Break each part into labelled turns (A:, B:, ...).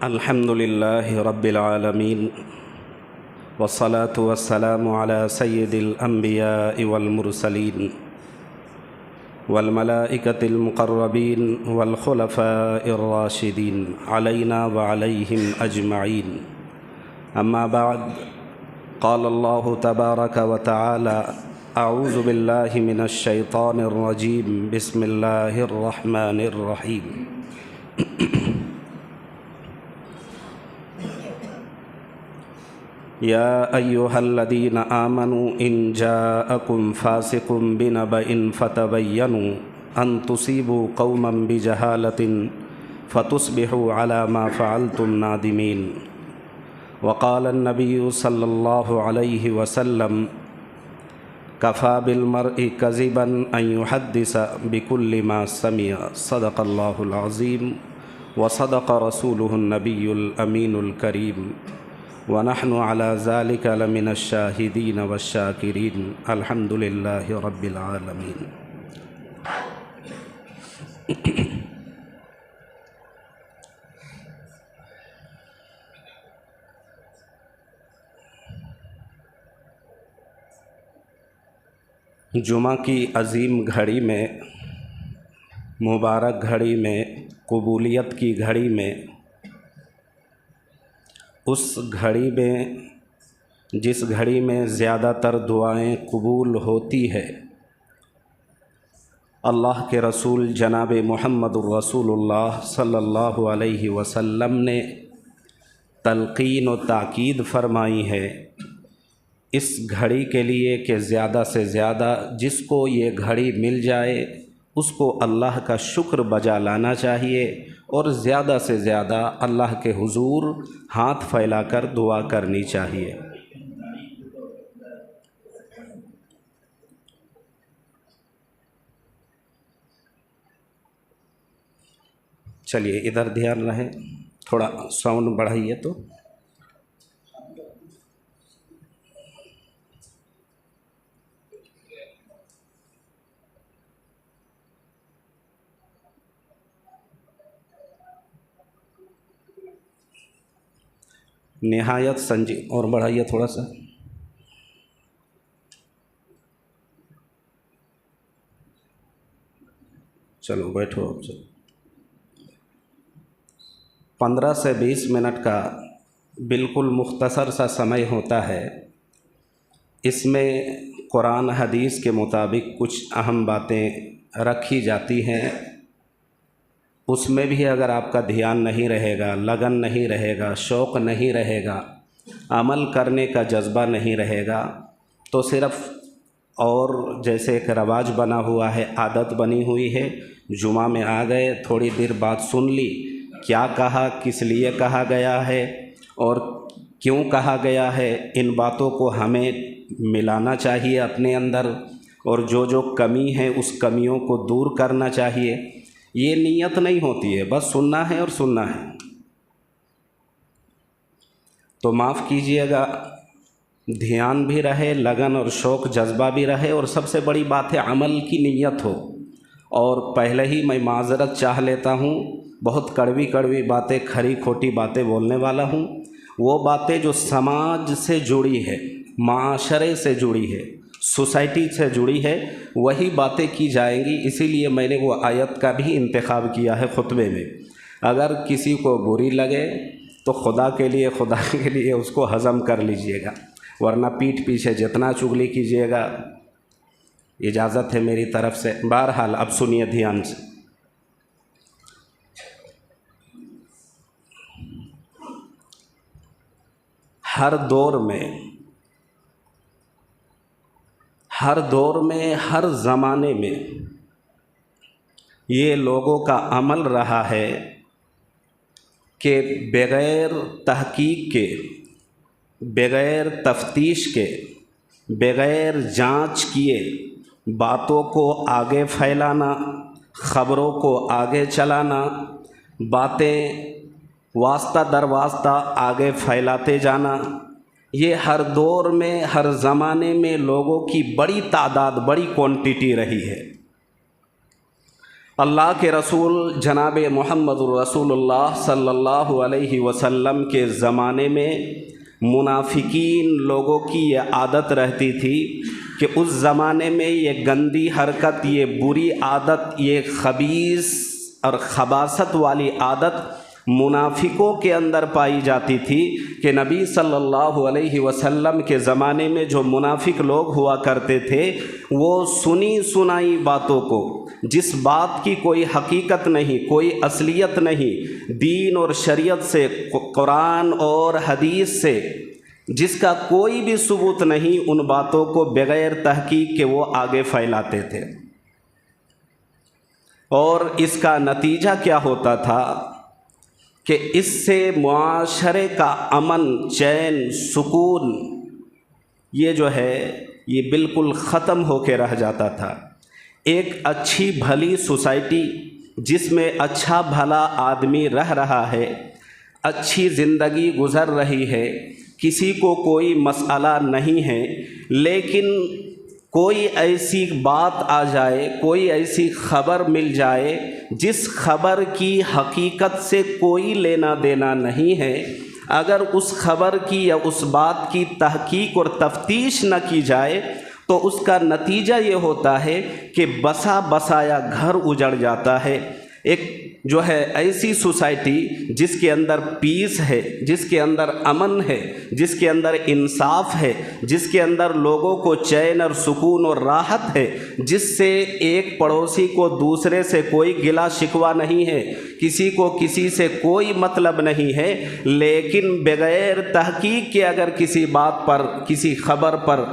A: अल्हम्दुलिल्लाहि रब्बिल आलमीन वस्सलातु वस्सलामु अला सय्यिदिल अंबियाइ वल मुरसलीन वल मलाइकतिल मुक़र्रबीन वल खुलफ़ाइर राशिदीन अलैना व अलैहिम अजमईन। अम्मा बाद, क़ाल अल्लाहु तबारक व तआला अऊज़ु बिल्लाहि मिनश शैतानिर रजीम बिस्मिल्लाहिर रहमानिर रहीम। या अय्युहल्लज़ीना आमनू इन जाअकुम फ़ासिक़ुम बिनबइन फ़तबय्यनू अन तुसीबू क़ौमन बिजहालतिन फ़तुस्बिहू अला मा फ़अल्तुम नादिमीन। वक़ाल अन्नबिय्यु सल्लल्लाहु अलैहि वसल्लम कफ़ा बिल मर्इ कज़िबन अन युहद्दिस बिकुल्लि मा समिअ। सदक़ल्लाहुल अज़ीम व सदक़ रसूलुहुन नबियुल अमीनुल करीम व नहनु अला ज़ालिका लमिनश शाहिदीन वश्शाकिरीन। अल्हम्दुलिल्लाहि रब्बिल आलमीन। जुमा की अज़ीम घड़ी में, मुबारक घड़ी में, कबूलियत की घड़ी में, उस घड़ी में जिस घड़ी में ज़्यादातर दुआएं कबूल होती है, अल्लाह के रसूल जनाब मुहम्मदुर रसूलुल्लाह सल्लल्लाहु अलैहि वसल्लम ने तलक़ीन व ताकीद फरमाई है इस घड़ी के लिए कि ज़्यादा से ज़्यादा जिसको ये घड़ी मिल जाए उसको अल्लाह का शुक्र बजा लाना चाहिए और ज़्यादा से ज़्यादा अल्लाह के हुजूर हाथ फैलाकर दुआ करनी चाहिए। चलिए इधर ध्यान रहे, थोड़ा साउंड बढ़ाइए तो। निहायत संजीद और बढ़ाइए थोड़ा सा। चलो बैठो अब। चलो 15 से 20 मिनट का बिल्कुल मुख्तसर सा समय होता है। इसमें कुरान हदीस के मुताबिक कुछ अहम बातें रखी जाती हैं। उसमें भी अगर आपका ध्यान नहीं रहेगा, लगन नहीं रहेगा, शौक़ नहीं रहेगा, अमल करने का जज्बा नहीं रहेगा, तो सिर्फ़ और जैसे एक रवाज बना हुआ है, आदत बनी हुई है, जुमा में आ गए, थोड़ी देर बाद सुन ली, क्या कहा, किस लिए कहा गया है और क्यों कहा गया है, इन बातों को हमें मिलाना चाहिए अपने अंदर और जो जो कमी है उस कमियों को दूर करना चाहिए। ये नीयत नहीं होती है, बस सुनना है और सुनना है। तो माफ़ कीजिएगा, ध्यान भी रहे, लगन और शौक़ जज्बा भी रहे और सबसे बड़ी बात है अमल की नीयत हो। और पहले ही मैं माज़रत चाह लेता हूँ, बहुत कड़वी कड़वी बातें, खरी खोटी बातें बोलने वाला हूँ। वो बातें जो समाज से जुड़ी है, माशरे से जुड़ी है, सोसाइटी से जुड़ी है, वही बातें की जाएंगी। इसीलिए मैंने वो आयत का भी इंतखाब किया है खुतबे में। अगर किसी को बुरी लगे तो खुदा के लिए उसको हज़म कर लीजिएगा, वरना पीठ पीछे जितना चुगली कीजिएगा। इजाज़त है मेरी तरफ़ से। बहरहाल अब सुनिए ध्यान से। हर दौर में, हर ज़माने में ये लोगों का अमल रहा है कि बग़ैर तहकीक के, बग़ैर तफ्तीश के, बग़ैर जांच किए बातों को आगे फैलाना, ख़बरों को आगे चलाना, बातें वास्ता दर वास्ता आगे फैलाते जाना, ये हर दौर में, हर ज़माने में लोगों की बड़ी तादाद, बड़ी क्वांटिटी रही है। अल्लाह के रसूल जनाब मुहम्मदुर रसूलुल्लाह सल्लल्लाहु अलैहि वसल्लम के ज़माने में मुनाफिकीन लोगों की ये आदत रहती थी कि उस ज़माने में ये गंदी हरकत, ये बुरी आदत, ये खबीस और खबासत वाली आदत मुनाफिकों के अंदर पाई जाती थी कि नबी सल्लल्लाहु अलैहि वसल्लम के ज़माने में जो मुनाफिक लोग हुआ करते थे वो सुनी सुनाई बातों को, जिस बात की कोई हकीकत नहीं, कोई असलियत नहीं, दीन और शरीयत से, कुरान और हदीस से जिसका कोई भी सबूत नहीं, उन बातों को बग़ैर तहकीक के वो आगे फैलाते थे। और इसका नतीजा क्या होता था कि इससे मुआशरे का अमन, चैन, सुकून ये जो है ये बिल्कुल ख़त्म होकर रह जाता था। एक अच्छी भली सोसाइटी जिसमें अच्छा भला आदमी रह रहा है, अच्छी ज़िंदगी गुज़र रही है, किसी को कोई मसला नहीं है, लेकिन कोई ऐसी बात आ जाए, कोई ऐसी ख़बर मिल जाए जिस ख़बर की हकीकत से कोई लेना देना नहीं है, अगर उस ख़बर की या उस बात की तहकीक और तफ्तीश न की जाए तो उसका नतीजा ये होता है कि बसा बसाया घर उजड़ जाता है। एक जो है ऐसी सोसाइटी जिसके अंदर पीस है, जिसके अंदर अमन है, जिसके अंदर इंसाफ है, जिसके अंदर लोगों को चैन और सुकून और राहत है, जिससे एक पड़ोसी को दूसरे से कोई गिला शिकवा नहीं है, किसी को किसी से कोई मतलब नहीं है, लेकिन बग़ैर तहकीक के अगर किसी बात पर, किसी ख़बर पर,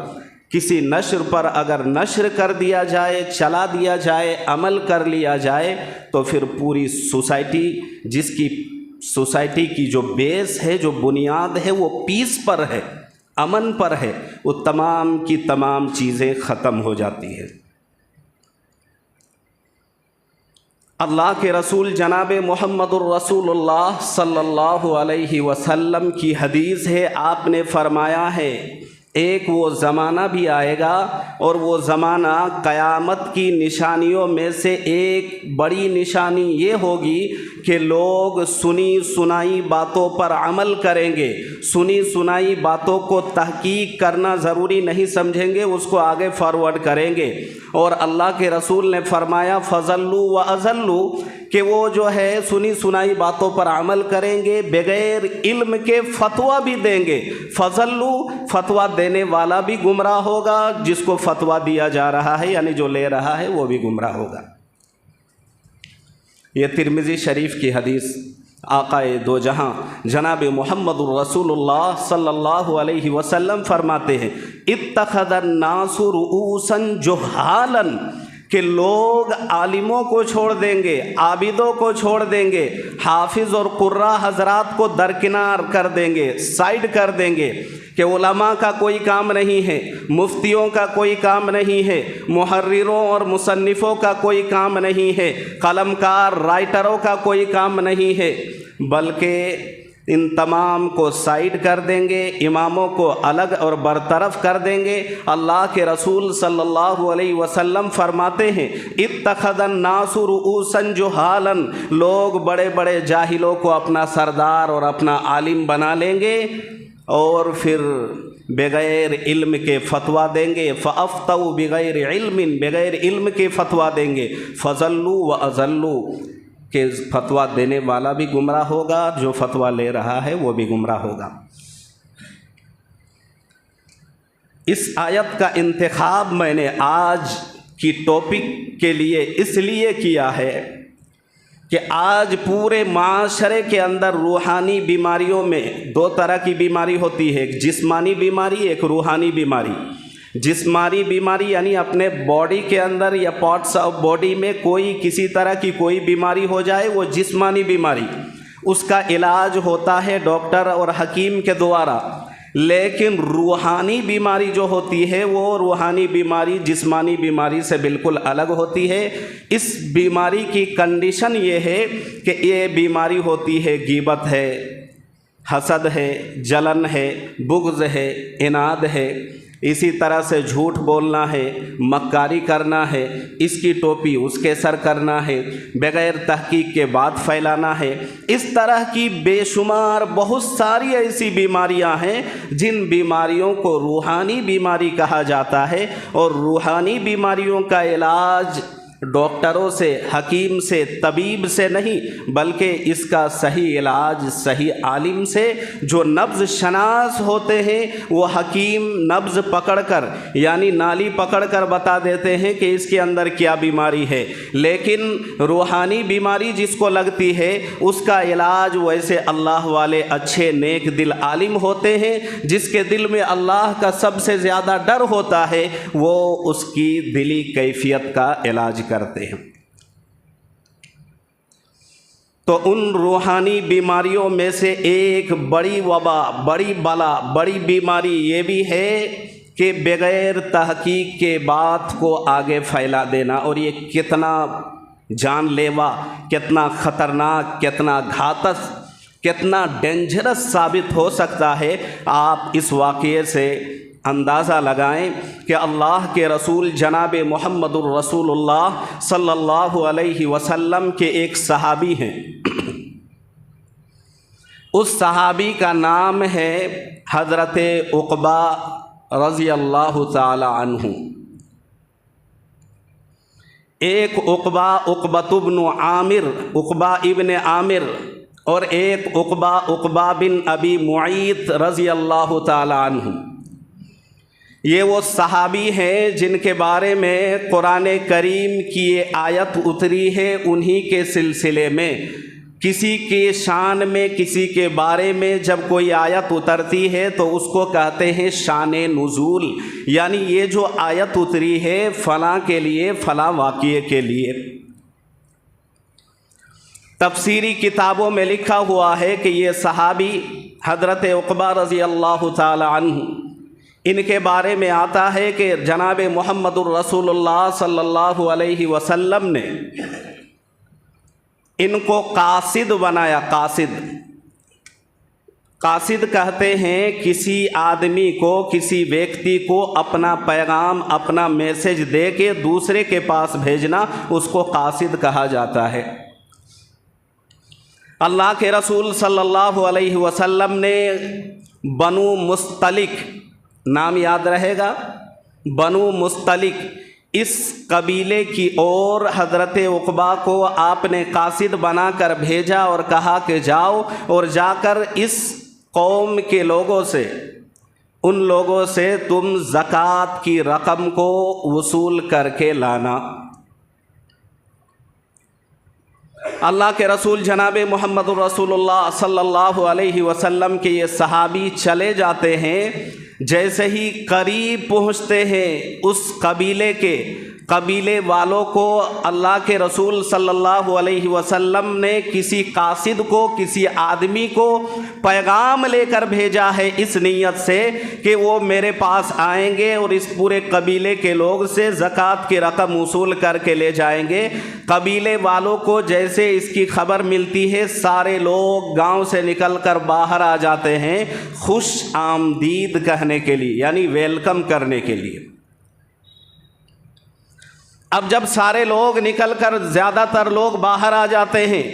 A: किसी नश्र पर अगर नश्र कर दिया जाए, चला दिया जाए, अमल कर लिया जाए तो फिर पूरी सोसाइटी, जिसकी सोसाइटी की जो बेस है, जो बुनियाद है, वो पीस पर है, अमन पर है, वो तमाम की तमाम चीज़ें ख़त्म हो जाती है। अल्लाह के रसूल जनाब मुहम्मदुर रसूलुल्लाह सल्लल्लाहु अलैहि वसल्लम की हदीस है, आपने फरमाया है एक वो ज़माना भी आएगा और वो ज़माना क़यामत की निशानियों में से एक बड़ी निशानी ये होगी कि लोग सुनी सुनाई बातों पर अमल करेंगे, सुनी सुनाई बातों को तहकीक करना ज़रूरी नहीं समझेंगे, उसको आगे फॉरवर्ड करेंगे। और अल्लाह के रसूल ने फरमाया फ़ज़ल्लू व अज़ल्लू कि वो जो है सुनी सुनाई बातों पर अमल करेंगे, बग़ैर इल्म के फतवा भी देंगे। फ़ज़ल्लू, फतवा देने वाला भी गुमराह होगा, जिसको फतवा दिया जा रहा है यानी जो ले रहा है वो भी गुमराह होगा। ये तिर्मिज़ी शरीफ की हदीस आक़ाए दो जहां जनाब मुहम्मदुर रसूलुल्लाह सल्लल्लाहु अलैहि वसल्लम फरमाते हैं, इत्तख़ज़न नासु रुऊसन जुहालन, कि लोग आलिमों को छोड़ देंगे, आबिदों को छोड़ देंगे, हाफिज़ और कुर्रा हजरात को दरकिनार कर देंगे, साइड कर देंगे कि उलमा का कोई काम नहीं है, मुफ्तियों का कोई काम नहीं है, मुहर्रिरों और मुसन्निफ़ों का कोई काम नहीं है, कलमकार राइटरों का कोई काम नहीं है, बल्कि इन तमाम को साइड कर देंगे, इमामों को अलग और बरतरफ कर देंगे। अल्लाह के रसूल सल्लल्लाहु अलैहि वसल्लम फरमाते हैं, इत्तख़ज़न नासु रुऊसन जुहालन, लोग बड़े बड़े जाहिलों को अपना सरदार और अपना आलिम बना लेंगे और फिर बग़ैर इल्म के फतवा देंगे। फ़अफ़्तऊ बिग़ैर इल्मिन, बग़ैर इल्म के फतवा देंगे। फ़ज़ल्लू व अज़ल्लू, कि फतवा देने वाला भी गुमराह होगा, जो फतवा ले रहा है वो भी गुमराह होगा। इस आयत का इंतखाब मैंने आज की टॉपिक के लिए इसलिए किया है कि आज पूरे माशरे के अंदर रूहानी बीमारियों में दो तरह की बीमारी होती है, एक जिस्मानी बीमारी, एक रूहानी बीमारी। जिस्मानी बीमारी यानी अपने बॉडी के अंदर या पार्ट्स ऑफ बॉडी में कोई किसी तरह की कोई बीमारी हो जाए, वो जिस्मानी बीमारी, उसका इलाज होता है डॉक्टर और हकीम के द्वारा। लेकिन रूहानी बीमारी जो होती है वो रूहानी बीमारी जिस्मानी बीमारी से बिल्कुल अलग होती है। इस बीमारी की कंडीशन ये है कि ये बीमारी होती है गीबत है, हसद है, जलन है, बुग़्ज़ है, इनाद है, इसी तरह से झूठ बोलना है, मक्कारी करना है, इसकी टोपी उसके सर करना है, बग़ैर तहकीक के बात फैलाना है। इस तरह की बेशुमार बहुत सारी ऐसी बीमारियां हैं जिन बीमारियों को रूहानी बीमारी कहा जाता है। और रूहानी बीमारियों का इलाज डॉक्टरों से, हकीम से, तबीब से नहीं, बल्कि इसका सही इलाज सही आलिम से, जो नब्ज़ शनास होते हैं। वो हकीम नब्ज़ पकड़कर यानी नाली पकड़कर बता देते हैं कि इसके अंदर क्या बीमारी है। लेकिन रूहानी बीमारी जिसको लगती है उसका इलाज वैसे अल्लाह वाले अच्छे नेक दिल आलिम होते हैं, जिसके दिल में अल्लाह का सबसे ज़्यादा डर होता है, वो उसकी दिली कैफियत का इलाज करते हैं। तो उन रूहानी बीमारियों में से एक बड़ी वबा, बड़ी बला, बड़ी बीमारी ये भी है कि बग़ैर तहकीक के बात को आगे फैला देना। और ये कितना जानलेवा, कितना ख़तरनाक, कितना घातक, कितना डेंजरस साबित हो सकता है, आप इस वाक़ये से अंदाज़ा लगाएं कि अल्लाह के रसूल जनाब मुहम्मदुर रसूलुल्लाह सल्लल्लाहु अलैहि वसल्लम के एक सहाबी हैं। उस सहाबी का नाम है हज़रत उक़बा रज़ी अल्लाह ताला अन्हु। एक उक़बा इब्न आमिर और एक उक़बा बिन अबी मुईत रज़ी अल्लाह ताला अन्हु। ये वो सहाबी हैं जिनके बारे में कुरान करीम की ये आयत उतरी है। उन्हीं के सिलसिले में किसी के शान में, किसी के बारे में जब कोई आयत उतरती है तो उसको कहते हैं शान नुज़ूल, यानी ये जो आयत उतरी है फ़लाँ के लिए, फ़लाँ वाक़ये के लिए। तफसीरी किताबों में लिखा हुआ है कि ये सहाबी हज़रत उक़बा रज़ी अल्लाह ताला अन्हु, इनके बारे में आता है कि जनाब मुहम्मदुर रसूलुल्लाह सल्लल्लाहु अलैहि वसल्लम ने इनको कासिद बनाया। कासिद कहते हैं किसी आदमी को, किसी व्यक्ति को अपना पैगाम, अपना मैसेज दे के दूसरे के पास भेजना, उसको कासिद कहा जाता है। अल्लाह के रसूल सल्लल्लाहु अलैहि वसल्लम ने बनु मुस्तलिक, नाम याद रहेगा, बनु मुस्तलिक, इस कबीले की ओर हज़रत उक़बा को आपने कासिद बनाकर भेजा और कहा कि जाओ और जाकर इस कौम के लोगों से, उन लोगों से तुम ज़कात की रकम को वसूल करके लाना। अल्लाह के रसूल जनाब मुहम्मद रसूलुल्लाह सल्लल्लाहु अलैहि वसल्लम के ये सहाबी चले जाते हैं। जैसे ही करीब पहुँचते हैं उस कबीले वालों को अल्लाह के रसूल सल्लल्लाहु अलैहि वसल्लम ने किसी कासिद को, किसी आदमी को पैगाम लेकर भेजा है इस नीयत से कि वो मेरे पास आएंगे और इस पूरे कबीले के लोग से ज़कात की रकम वसूल करके ले जाएंगे। कबीले वालों को जैसे इसकी खबर मिलती है, सारे लोग गांव से निकलकर बाहर आ जाते हैं खुश आमदीद कहने के लिए, यानी वेलकम करने के लिए। अब जब सारे लोग निकलकर ज़्यादातर लोग बाहर आ जाते हैं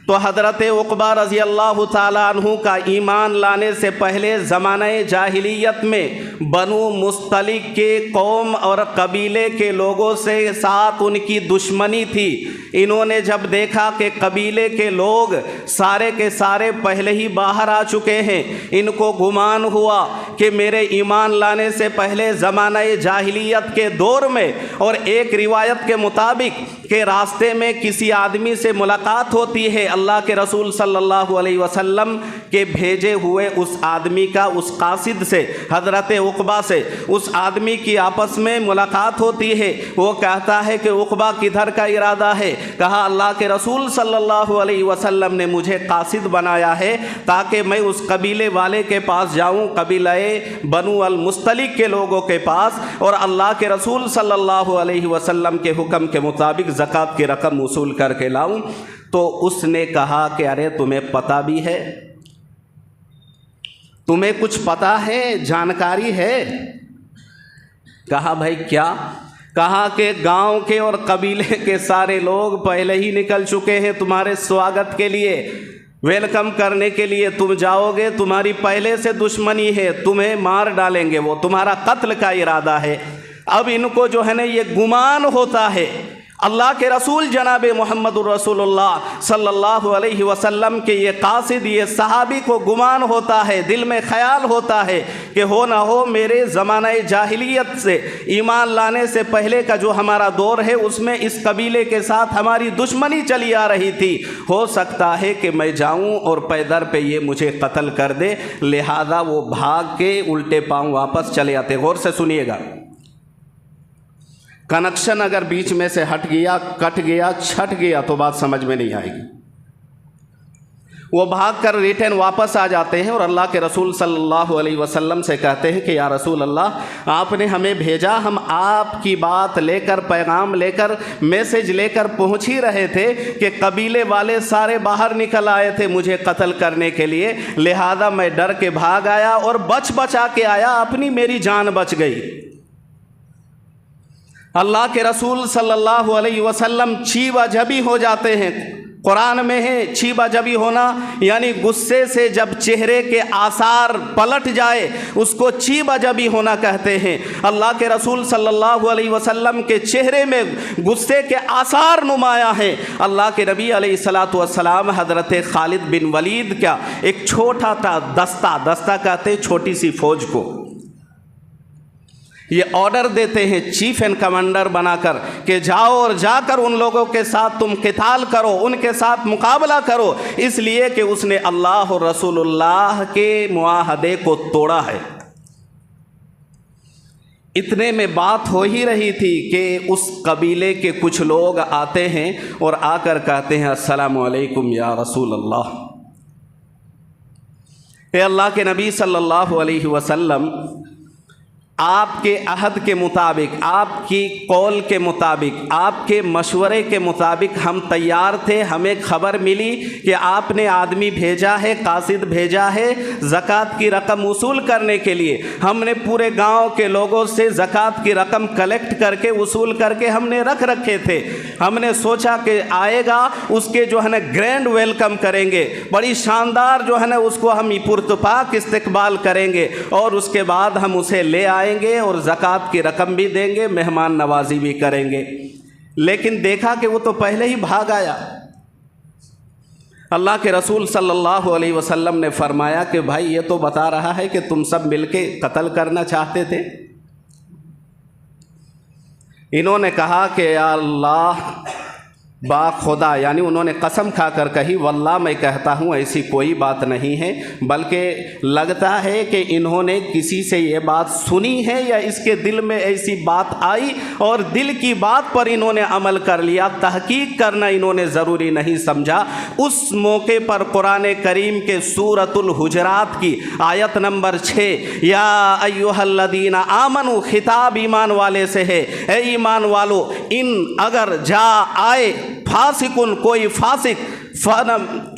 A: तो हज़रत उक़बा रज़ी अल्लाह ताला अन्हु का ईमान लाने से पहले ज़माने जाहिलियत में बनु मुस्तलिक के कौम और कबीले के लोगों से साथ उनकी दुश्मनी थी। इन्होंने जब देखा कि कबीले के लोग सारे के सारे पहले ही बाहर आ चुके हैं, इनको गुमान हुआ कि मेरे ईमान लाने से पहले ज़माने जाहिलियत के दौर में और एक रिवायत के मुताबिक के रास्ते में किसी आदमी से मुलाकात होती है, अल्लाह के रसूल सल्लल्लाहु अलैहि वसल्लम के भेजे हुए उस आदमी का, उस कासिद से, हज़रत उक़बा से, उस आदमी की आपस में मुलाकात होती है। वो कहता है कि उक़बा किधर का इरादा है? कहा अल्लाह के रसूल सल्लल्लाहु अलैहि वसल्लम ने मुझे कासिद बनाया है ताकि मैं उस कबीले वाले के पास जाऊं, कबीले बनु अल मुस्तलिक के लोगों के पास, और अल्लाह के रसूल सल्लल्लाहु अलैहि वसल्लम के हुक्म के मुताबिक ज़कात की रकम वसूल करके लाऊं। तो उसने कहा कि अरे तुम्हें पता भी है, तुम्हें कुछ पता है, जानकारी है? कहा भाई क्या? कहा कि गांव के और कबीले के सारे लोग पहले ही निकल चुके हैं तुम्हारे स्वागत के लिए, वेलकम करने के लिए। तुम जाओगे, तुम्हारी पहले से दुश्मनी है, तुम्हें मार डालेंगे, वो तुम्हारा कत्ल का इरादा है। अब इनको जो है ना ये गुमान होता है। अल्लाह के रसूल जनाब मोहम्मदुर रसूलुल्लाह सल्लल्लाहु अलैहि वसल्लम के ये कासिद, ये सहाबी को गुमान होता है, दिल में ख्याल होता है कि हो ना हो मेरे ज़माने जाहिलियत से, ईमान लाने से पहले का जो हमारा दौर है उसमें इस कबीले के साथ हमारी दुश्मनी चली आ रही थी, हो सकता है कि मैं जाऊं और पैदर पे ये मुझे कत्ल कर दे। लिहाजा वो भाग के उल्टे पांव वापस चले आते। गौर से सुनिएगा, कनेक्शन अगर बीच में से हट गया, कट गया, छट गया तो बात समझ में नहीं आएगी। वो भागकर रिटर्न वापस आ जाते हैं और अल्लाह के रसूल सल्लल्लाहु अलैहि वसल्लम से कहते हैं कि या रसूल अल्लाह, आपने हमें भेजा, हम आपकी बात लेकर, पैगाम लेकर, मैसेज लेकर पहुंच ही रहे थे कि कबीले वाले सारे बाहर निकल आए थे मुझे कत्ल करने के लिए। लिहाजा मैं डर के भाग आया और बचा के आया, अपनी मेरी जान बच गई। अल्लाह के रसूल सल्लल्लाहु अलैहि वसल्लम चीवा जबी हो जाते हैं। कुरान में है चीबा जबी होना, यानी गुस्से से जब चेहरे के आसार पलट जाए उसको चीबा जबी होना कहते हैं। अल्लाह के रसूल सल्लल्लाहु अलैहि वसल्लम के चेहरे में गुस्से के आसार नुमाया है। अल्लाह के नबी अलैहिस्सलातु वस्सलाम हज़रत खालिद बिन वलीद का एक छोटा सा दस्ता कहते छोटी सी फौज को ये ऑर्डर देते हैं चीफ एंड कमांडर बनाकर कि जाओ और जाकर उन लोगों के साथ तुम क़िताल करो, उनके साथ मुकाबला करो, इसलिए कि उसने अल्लाह और रसूलुल्लाह के मुआहदे को तोड़ा है। इतने में बात हो ही रही थी कि उस कबीले के कुछ लोग आते हैं और आकर कहते हैं अस्सलामु अलैकुम या रसूल अल्लाह। ए अल्लाह के नबी सल्लल्लाहु अलैहि वसल्लम, आपके अहद के मुताबिक, आपकी कौल के मुताबिक, आपके मशवरे के मुताबिक हम तैयार थे। हमें खबर मिली कि आपने आदमी भेजा है, कासिद भेजा है ज़कात की रकम वसूल करने के लिए। हमने पूरे गांव के लोगों से ज़कात की रकम कलेक्ट करके, वसूल करके हमने रख रखे थे। हमने सोचा कि आएगा, उसके जो है ना ग्रैंड वेलकम करेंगे, बड़ी शानदार जो है ना उसको हम पुरतपाक इस्तकबाल करेंगे और उसके बाद हम उसे ले आए और ज़कात की रकम भी देंगे, मेहमान नवाजी भी करेंगे। लेकिन देखा कि वो तो पहले ही भाग आया। अल्लाह के रसूल सल्लल्लाहु अलैहि वसल्लम ने फरमाया कि भाई ये तो बता रहा है कि तुम सब मिलके कत्ल करना चाहते थे। इन्होंने कहा कि या अल्लाह बा खुदा, यानी उन्होंने कसम खाकर कही, वल्लाह मैं कहता हूँ ऐसी कोई बात नहीं है, बल्कि लगता है कि इन्होंने किसी से ये बात सुनी है या इसके दिल में ऐसी बात आई और दिल की बात पर इन्होंने अमल कर लिया। तहकीक करना इन्होंने ज़रूरी नहीं समझा। उस मौके पर कुरान करीम के सूरतुल हुजरात की आयत नंबर 6, या अय्युहल्लदीना आमनु, खिताब ईमान वाले से है, ए ईमान वालो, इन अगर जा आए फासिकुन, कोई फासिक,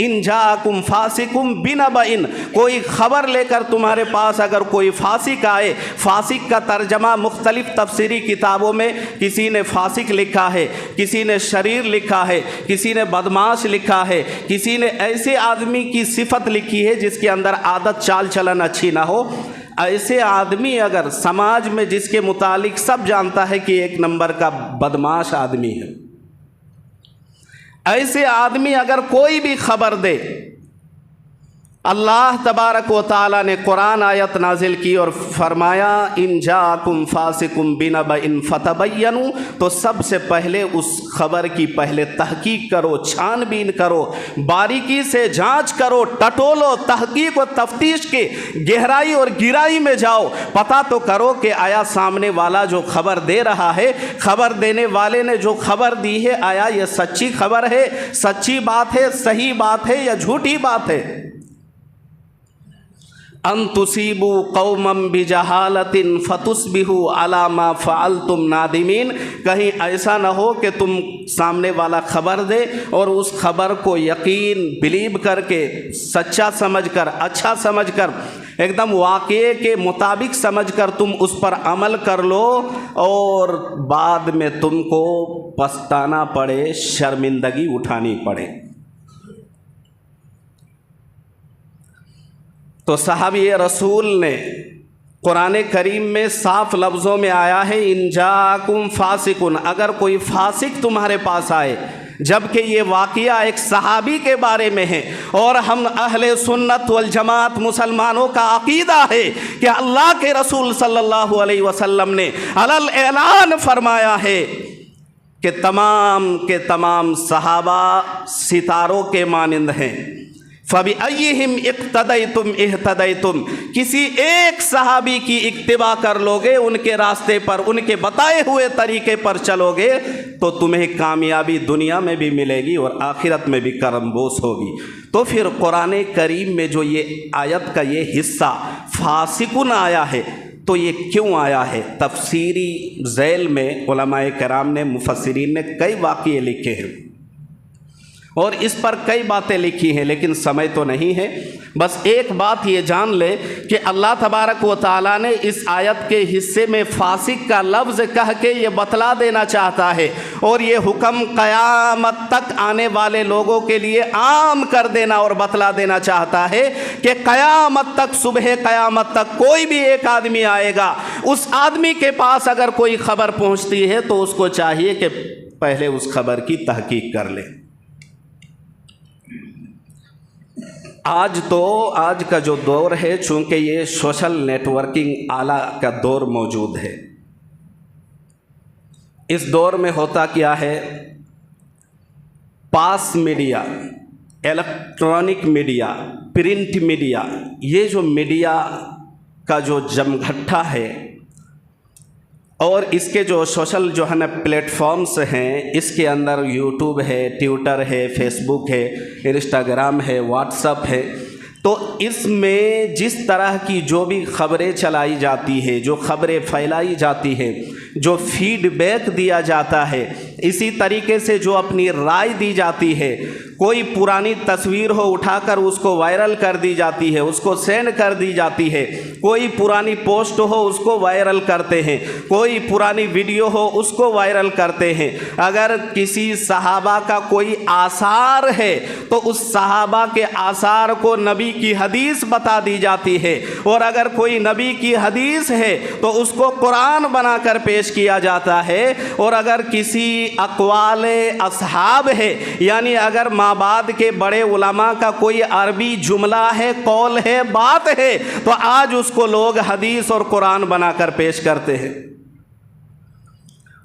A: इन जाकुम फासिकुम बिनबइन, कोई ख़बर लेकर तुम्हारे पास अगर कोई फासिक आए। फासिक का तर्जमा मुख्तलिफ तफसीरी किताबों में किसी ने फासिक लिखा है, किसी ने शरीर लिखा है, किसी ने बदमाश लिखा है, किसी ने ऐसे आदमी की सिफत लिखी है जिसके अंदर आदत चाल चलन अच्छी ना हो। ऐसे आदमी अगर समाज में जिसके मुतालिक सब जानता है कि एक नंबर का बदमाश आदमी है, ऐसे आदमी अगर कोई भी खबर दे, अल्लाह तबारक व तआला ने कुरान आयत नाजिल की और फरमाया इन जाकुम फासिकुम बिनबइन फतबय्यनु, तो सबसे पहले उस खबर की पहले तहकीक करो, छानबीन करो, बारीकी से जांच करो, टटोलो, तहकीक और तफ्तीश के गहराई और गिराई में जाओ, पता तो करो कि आया सामने वाला जो खबर दे रहा है, खबर देने वाले ने जो खबर दी है, आया ये सच्ची खबर है, सच्ची बात है, सही बात है या झूठी बात है। अन तुसीबू कौमम बिजहालतिन फतुस्बिहू अला मा फ़अलतुम नादिमीन, कहीं ऐसा ना हो कि तुम सामने वाला खबर दे और उस खबर को यकीन बिलीव करके, सच्चा समझकर, अच्छा समझकर एकदम वाक़े के मुताबिक समझकर तुम उस पर अमल कर लो और बाद में तुमको पछताना पड़े, शर्मिंदगी उठानी पड़े। तो साहबी रसूल ने कुरान करीम में साफ लफ्ज़ों में आया है, इन जाकुम फासिकुन, अगर कोई फासिक तुम्हारे पास आए, जबकि ये वाक़िया एक सहाबी के बारे में है और हम अहले सुन्नत वल जमात मुसलमानों का अक़ीदा है कि अल्लाह के रसूल सल्लल्लाहु अलैहि वसल्लम ने अलल ऐलान फरमाया है कि तमाम के तमाम सहाबा सितारों के मानिंद हैं। फ़बी अय्यिहिम इक़्तदैतुम इह्तदैतुम, किसी एक सहाबी की इक्तिबा कर लोगे, उनके रास्ते पर, उनके बताए हुए तरीके पर चलोगे तो तुम्हें कामयाबी दुनिया में भी मिलेगी और आखिरत में भी करमबोस होगी। तो फिर कुरान करीम में जो ये आयत का ये हिस्सा फासिकुन आया है, तो ये क्यों आया है? तफसीरी ज़ैल में उलमाए कराम ने, मुफस्सिरीन ने कई वाक़ये लिखे हैं और इस पर कई बातें लिखी हैं, लेकिन समय तो नहीं है। बस एक बात ये जान ले कि अल्लाह तबारक व तआला ने इस आयत के हिस्से में फासिक का लफ्ज़ कह के ये बतला देना चाहता है और ये हुक्म क़यामत तक आने वाले लोगों के लिए आम कर देना और बतला देना चाहता है कि क़यामत तक, सुबह क़यामत तक कोई भी एक आदमी आएगा, उस आदमी के पास अगर कोई ख़बर पहुँचती है तो उसको चाहिए कि पहले उस ख़बर की तहकीक कर ले। आज का जो दौर है, चूँकि ये सोशल नेटवर्किंग आला का दौर मौजूद है, इस दौर में होता क्या है, mass media, electronic media, print media, ये जो मीडिया का जो जमघट्टा है और इसके जो सोशल जो है ना प्लेटफॉर्म्स हैं, इसके अंदर यूट्यूब है, ट्विटर है, फेसबुक है, इंस्टाग्राम है, व्हाट्सएप है, तो इसमें जिस तरह की जो भी खबरें चलाई जाती है, जो खबरें फैलाई जाती है, जो फीडबैक दिया जाता है, इसी तरीके से जो अपनी राय दी जाती है, कोई पुरानी तस्वीर हो उठाकर उसको वायरल कर दी जाती है, उसको सेंड कर दी जाती है, कोई पुरानी पोस्ट हो उसको वायरल करते हैं, कोई पुरानी वीडियो हो उसको वायरल करते हैं। अगर किसी सहाबा का कोई आसार है तो उस सहाबा के आसार को नबी की हदीस बता दी जाती है और अगर कोई नबी की हदीस है तो उसको कुरान बनाकर पेश किया जाता है और अगर किसी अक़वाले असहाब है, यानी अगर माबाद के बड़े उलमा का कोई अरबी जुमला है, कौल है, बात है, तो आज उसको लोग हदीस और कुरान बनाकर पेश करते हैं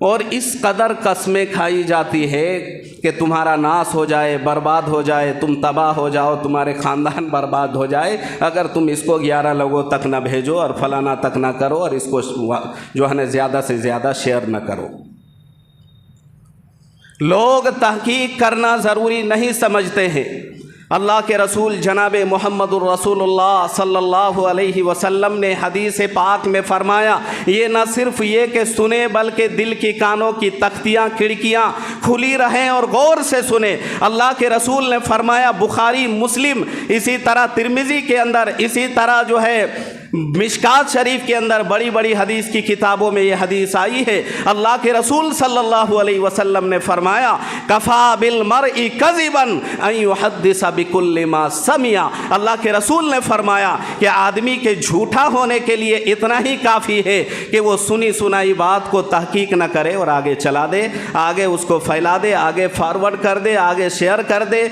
A: और इस कदर कस्में खाई जाती है कि तुम्हारा नाश हो जाए, बर्बाद हो जाए, तुम तबाह हो जाओ, तुम्हारे ख़ानदान बर्बाद हो जाए अगर तुम इसको 11 लोगों तक ना भेजो और फलाना तक ना करो और इसको जो है ना ज़्यादा से ज़्यादा शेयर ना करो। लोग तहकीक करना ज़रूरी नहीं समझते हैं। अल्लाह के रसूल जनाब मुहम्मदुर रसूलुल्लाह सल्लल्लाहु अलैहि वसल्लम ने हदीस पाक में फ़रमाया, ये न सिर्फ़ ये कि सुने बल्कि दिल की कानों की तख्तियाँ, खिड़कियाँ खुली रहें और गौर से सुने। अल्लाह के रसूल ने फ़रमाया, बुखारी, मुस्लिम, इसी तरह तिर्मिज़ी के अंदर, इसी तरह जो है मिशकात शरीफ के अंदर, बड़ी बड़ी हदीस की किताबों में ये हदीस आई है। अल्लाह के रसूल सल्लल्लाहु अलैहि वसल्लम ने फरमाया, कफ़ा बिल मरई कज़िबन अन युहद्दिस बिकुल्लि मा समिया। अल्लाह के रसूल ने फरमाया कि आदमी के झूठा होने के लिए इतना ही काफ़ी है कि वो सुनी सुनाई बात को तहकीक न करे और आगे चला दे, आगे उसको फैला दे, आगे फॉरवर्ड कर दे, आगे शेयर कर दे।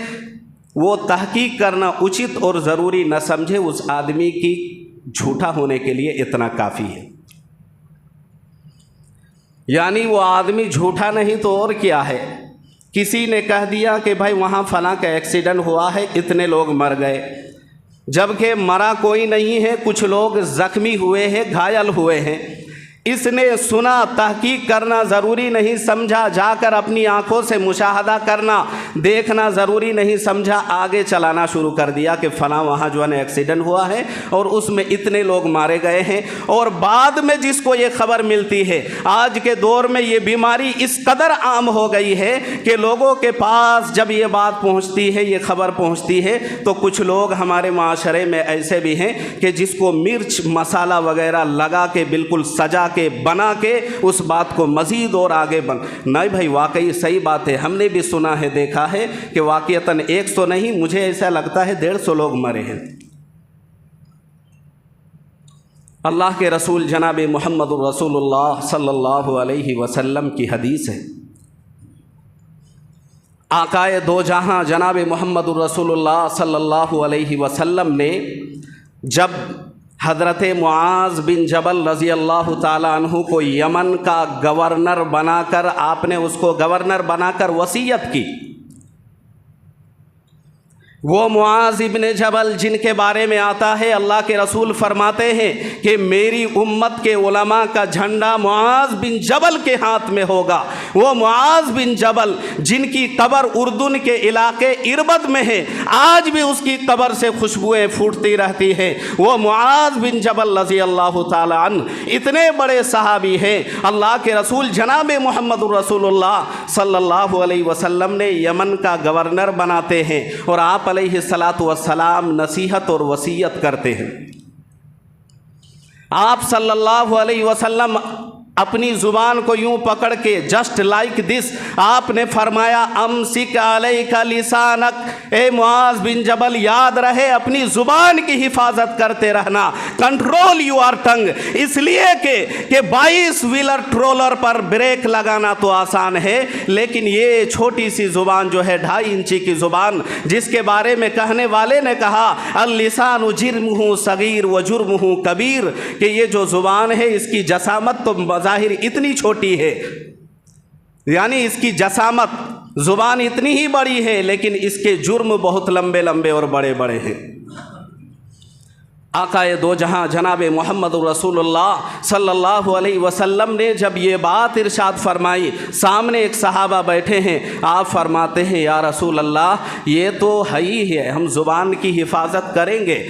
A: वो तहकीक करना उचित और ज़रूरी न समझे, उस आदमी की झूठा होने के लिए इतना काफ़ी है। यानी वो आदमी झूठा नहीं तो और क्या है। किसी ने कह दिया कि भाई वहाँ फलां का एक्सीडेंट हुआ है, इतने लोग मर गए, जबकि मरा कोई नहीं है, कुछ लोग ज़ख्मी हुए हैं, घायल हुए हैं। इसने सुना, तहकीक करना ज़रूरी नहीं समझा, जाकर अपनी आंखों से मुशाहदा करना, देखना ज़रूरी नहीं समझा, आगे चलाना शुरू कर दिया कि फ़लाँ वहाँ जो है एक्सीडेंट हुआ है और उसमें इतने लोग मारे गए हैं। और बाद में जिसको ये खबर मिलती है, आज के दौर में ये बीमारी इस कदर आम हो गई है कि लोगों के पास जब ये बात पहुँचती है, ये खबर पहुँचती है, तो कुछ लोग हमारे माशरे में ऐसे भी हैं कि जिसको मिर्च मसाला वगैरह लगा के बिल्कुल सजा के बना के उस बात को मज़ीद और आगे नहीं भाई, वाकई सही बात है। हमने भी सुना है, देखा है कि वाकईतन 100 नहीं, मुझे ऐसा लगता है 150 लोग मरे हैं। अल्लाह के रसूल जनाब मोहम्मद रसूलुल्लाह सल्लल्लाहु अलैहि वसल्लम की हदीस है, आकाए दो जहां जनाब मोहम्मद रसूलुल्लाह सल्लल्लाहु अलैहि वसल्लम ने जब हज़रत मुआज़ बिन जबल रज़ी अल्लाह ताला अन्हु को यमन का गवर्नर बनाकर, आपने उसको गवर्नर बनाकर वसीयत की। वो मुआज़ इब्न जबल जिनके बारे में आता है, अल्लाह के रसूल फरमाते हैं कि मेरी उम्मत के उलमा का झंडा मुआज़ बिन जबल के हाथ में होगा। वो मुआज़ बिन जबल जिनकी कब्र उर्दुन के इलाके इरबद में है, आज भी उसकी कब्र से खुशबुएं फूटती रहती हैं। वो मुआज़ बिन जबल रज़ी अल्लाह ताला अन्हु इतने बड़े सहाबी हैं, अल्लाह के रसूल जनाब मोहम्मद रसूलुल्लाह सल्लल्लाहु अलैहि वसल्लम ने यमन का गवर्नर बनाते हैं और आप अलैहिस्सलातु वस्सलाम नसीहत और वसीयत करते हैं। आप सल्लल्लाहु अलैहि वसल्लम अपनी ज़ुबान को यूं पकड़ के जस्ट लाइक दिस आपने फरमाया, अमसिक अलैका लिसानक, ए मुआज़ बिन जबल याद रहे अपनी ज़ुबान की हिफाजत करते रहना, कंट्रोल योर टंग। इसलिए कि 22 व्हीलर ट्रोलर पर ब्रेक लगाना तो आसान है, लेकिन ये छोटी सी ज़ुबान जो है 2.5 इंची की ज़ुबान, जिसके बारे में कहने वाले ने कहा अल लिसानु जिर्मुहु सगीर व जुर्मुहु कबीर, कि ये जो ज़ुबान है इसकी जसामत तो ज़ाहिर इतनी छोटी है, यानी इसकी जसामत ज़ुबान इतनी ही बड़ी है, लेकिन इसके जुर्म बहुत लंबे लंबे और बड़े बड़े हैं। आकाए दो जहां जनाब मोहम्मद रसूलुल्लाह सल्लल्लाहु अलैहि वसल्लम ने जब ये बात इरशाद फरमाई, सामने एक सहाबा बैठे हैं, आप फरमाते हैं या रसूल अल्लाह ये तो है ही है, हम ज़ुबान की हिफाजत करेंगे,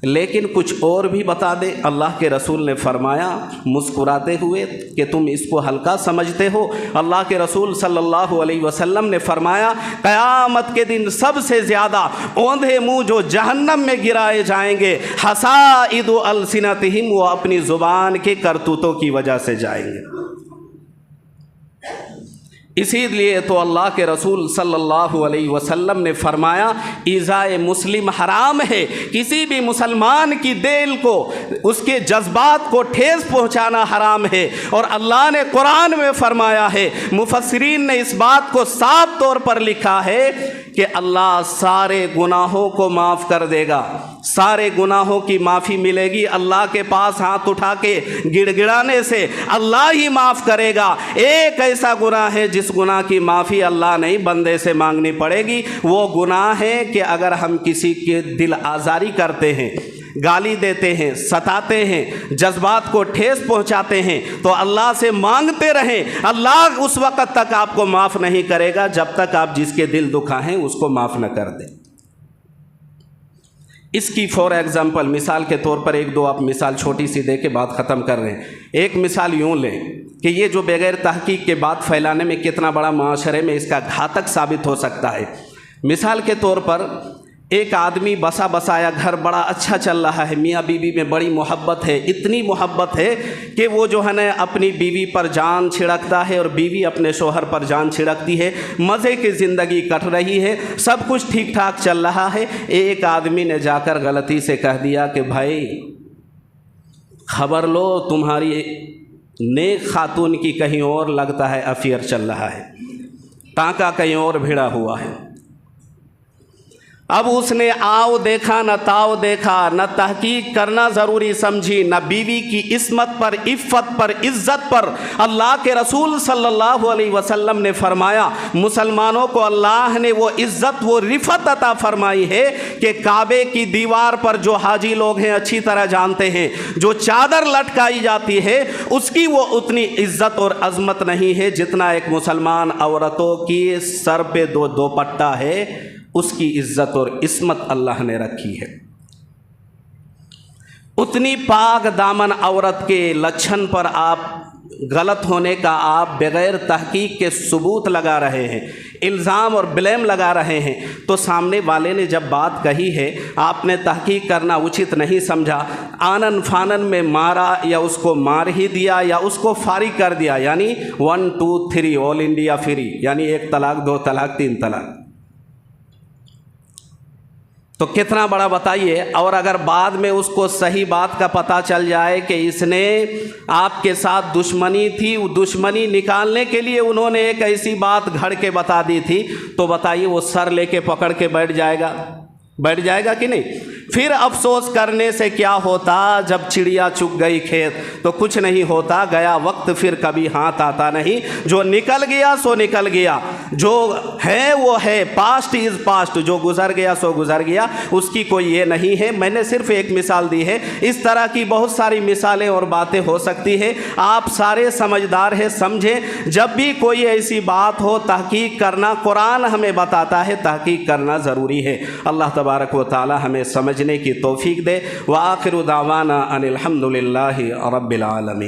A: लेकिन कुछ और भी बता दे। अल्लाह के रसूल ने फरमाया मुस्कुराते हुए कि तुम इसको हल्का समझते हो। अल्लाह के रसूल सल्लल्लाहु अलैहि वसल्लम ने फरमाया क़यामत के दिन सबसे ज़्यादा औंधे मुँह जो जहन्नम में गिराए जाएंगे, हसाइदु अलसिनतिहिम, वो अपनी ज़ुबान के करतूतों की वजह से जाएंगे। इसीलिए तो अल्लाह के रसूल सल्लल्लाहु अलैहि वसल्लम ने फरमाया इज़ाए मुस्लिम हराम है, किसी भी मुसलमान की दिल को, उसके जज्बात को ठेस पहुंचाना हराम है। और अल्लाह ने कुरान में फरमाया है, मुफस्सिरीन ने इस बात को साफ तौर पर लिखा है कि अल्लाह सारे गुनाहों को माफ़ कर देगा, सारे गुनाहों की माफ़ी मिलेगी। अल्लाह के पास हाथ उठा के गिड़गिड़ाने से अल्लाह ही माफ़ करेगा। एक ऐसा गुनाह है जिस गुनाह की माफ़ी अल्लाह नहीं बंदे से मांगनी पड़ेगी, वो गुनाह है कि अगर हम किसी के दिल आज़ारी करते हैं, गाली देते हैं, सताते हैं, जज्बात को ठेस पहुंचाते हैं, तो अल्लाह से मांगते रहें। अल्लाह उस वक़्त तक आपको माफ़ नहीं करेगा जब तक आप जिसके दिल दुखाएं उसको माफ़ न कर दें। इसकी फॉर एग्ज़ाम्पल, मिसाल के तौर पर एक दो आप मिसाल छोटी सी दे के बात ख़त्म कर रहे हैं। एक मिसाल यूँ लें कि ये जो बग़ैर तहकीक के बात फैलाने में कितना बड़ा माशरे में इसका घातक साबित हो सकता है। मिसाल के तौर पर एक आदमी बसा बसाया घर बड़ा अच्छा चल रहा है, मियाँ बीवी में बड़ी मोहब्बत है, इतनी मोहब्बत है कि वो जो है ना अपनी बीवी पर जान छिड़कता है और बीवी अपने शोहर पर जान छिड़कती है, मज़े की ज़िंदगी कट रही है, सब कुछ ठीक ठाक चल रहा है। एक आदमी ने जाकर गलती से कह दिया कि भाई खबर लो, तुम्हारी नेक खातून की कहीं और लगता है अफेयर चल रहा है, टाँका कहीं और भिड़ा हुआ है। अब उसने आओ देखा न ताओ देखा, न तहकीक करना ज़रूरी समझी, न बीवी की इस्मत पर, इफ़्फ़त पर, इज़्ज़त पर। अल्लाह के रसूल सल्लल्लाहु अलैहि वसल्लम ने फरमाया, मुसलमानों को अल्लाह ने वो इज़्ज़त, वो रिफ़त अता फरमाई है कि काबे की दीवार पर जो हाजी लोग हैं अच्छी तरह जानते हैं, जो चादर लटकाई जाती है उसकी वो उतनी इज़्ज़त और अज़मत नहीं है जितना एक मुसलमान औरतों की सर पे दो दोपट्टा है उसकी इज़्ज़त और इस्मत अल्लाह ने रखी है। उतनी पाक दामन औरत के लक्षण पर आप गलत होने का आप बग़ैर तहकीक के सबूत लगा रहे हैं, इल्ज़ाम और ब्लेम लगा रहे हैं, तो सामने वाले ने जब बात कही है आपने तहकीक करना उचित नहीं समझा, आनन फानन में मारा या उसको मार ही दिया या उसको फारिग कर दिया, यानी 1 2 3 ऑल इंडिया फ्री, यानी 1 तलाक 2 तलाक 3 तलाक, तो कितना बड़ा बताइए। और अगर बाद में उसको सही बात का पता चल जाए कि इसने आपके साथ दुश्मनी थी, वो दुश्मनी निकालने के लिए उन्होंने एक ऐसी बात घड़ के बता दी थी, तो बताइए वो सर लेके पकड़ के बैठ जाएगा कि नहीं? फिर अफसोस करने से क्या होता, जब चिड़िया चुग गई खेत तो कुछ नहीं होता, गया वक्त फिर कभी हाथ आता नहीं, जो निकल गया सो निकल गया, जो है वो है, पास्ट इज़ पास्ट, जो गुज़र गया सो गुज़र गया, उसकी कोई ये नहीं है। मैंने सिर्फ एक मिसाल दी है, इस तरह की बहुत सारी मिसालें और बातें हो सकती है। आप सारे समझदार हैं, समझें, जब भी कोई ऐसी बात हो तहकीक करना, कुरान हमें बताता है तहकीक करना ज़रूरी है। अल्लाह तबारक व तआला हमें समझने की तौफीक दे। व आखिरु दावाना अनिल हम्दुलिल्लाहि रब्बिल आलमीन।